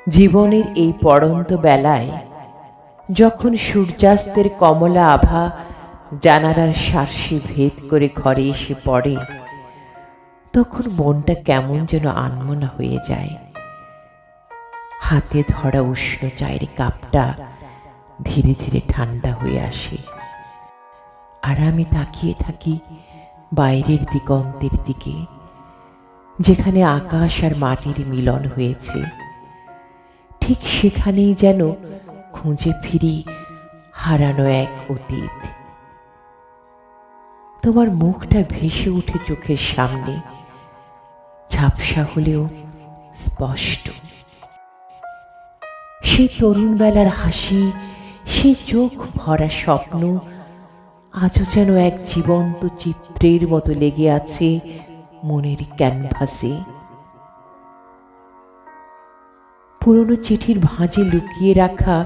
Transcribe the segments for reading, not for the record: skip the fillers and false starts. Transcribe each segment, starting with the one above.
জীবনের এই পড়ন্ত বেলায় যখন সূর্যাস্তের কমলা আভা জানালার শার্সি ভেদ করে ঘরে এসে পড়ে, তখন মনটা কেমন যেন আনমনা হয়ে যায়। হাতে ধরা উষ্ণ চায়ের কাপটা ধীরে ধীরে ঠান্ডা হয়ে আসে, আর আমি তাকিয়ে থাকি বাইরের দিগন্তের দিকে, যেখানে আকাশ আর মাটির মিলন হয়েছে। ঠিক সেখানেই যেন খুঁজে ফিরি হারানো এক অতীত। তোমার মুখটা ভেসে উঠে চোখের সামনে, ঝাপসা হলেও স্পষ্ট। সেই তরুণ বেলার হাসি, সেই চোখ ভরা স্বপ্ন আজও যেন এক জীবন্ত চিত্রের মতো লেগে আছে মনের ক্যানভাসে। পুরনো চিঠির ভাঁজে লুকিয়ে রাখা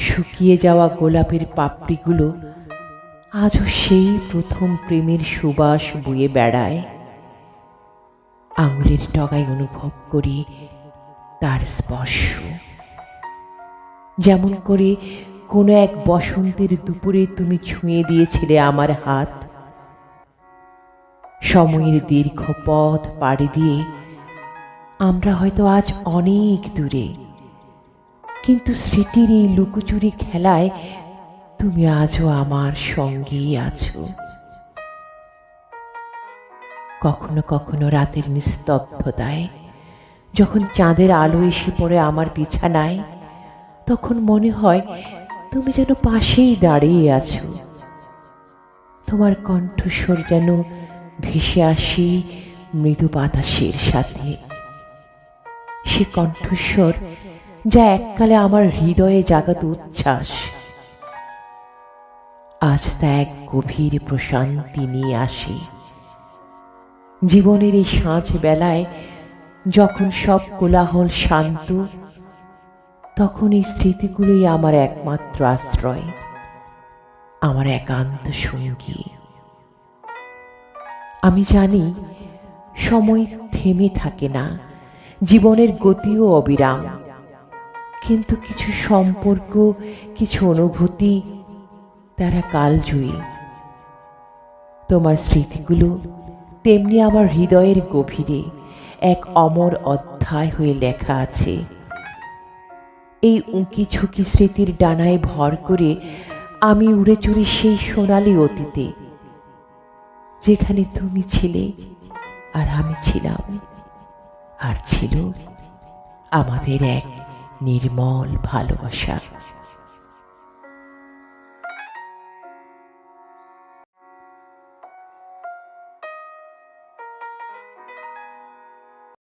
শুকিয়ে যাওয়া গোলাপের পাপড়িগুলো আজও সেই প্রথম প্রেমের সুবাস বয়ে বেড়ায়। আঙুলের ডগায় অনুভব করি তার স্পর্শ, যেমন করে কোনো এক বসন্তের দুপুরে তুমি ছুঁয়ে দিয়েছিলে আমার হাত। সময়ের দীর্ঘ পথ পাড়ি দিয়ে আমরা হয়তো আজ অনেক দূরে, কিন্তু স্মৃতির এই লুকোচুরি খেলায় তুমি আজও আমার সঙ্গেই আছো। কখনো কখনো রাতের নিস্তব্ধতায় যখন চাঁদের আলো এসে পড়ে আমার বিছানায়, তখন মনে হয় তুমি যেন পাশেই দাঁড়িয়ে আছো। তোমার কণ্ঠস্বর যেন ভেসে আসি মৃদু বাতাসের সাথে, সে কণ্ঠস্বর যা এককালে আমার হৃদয়ে জাগাত উচ্ছ্বাস, আজ তা এক গভীর প্রশান্তি নিয়ে আসে। জীবনের এই সাঁঝ বেলায় যখন সব কোলাহল শান্ত, তখন এই স্মৃতিগুলোই আমার একমাত্র আশ্রয়, আমার একান্ত সঙ্গী। আমি জানি সময় থেমে থাকে না, জীবনের গতিও অবিরাম, কিন্তু কিছু সম্পর্ক, কিছু অনুভূতি তারা কালজয়ী। তোমার স্মৃতিগুলো তেমনি আমার হৃদয়ের গভীরে এক অমর অধ্যায় হয়ে লেখা আছে। এই উঁকি ঝুঁকি স্মৃতির ডানায় ভর করে আমি উড়ে চড়ি সেই সোনালি অতীতে, যেখানে তুমি ছিলে আর আমি ছিলাম, আর ছিল আমাদের এক নির্মল ভালোবাসা।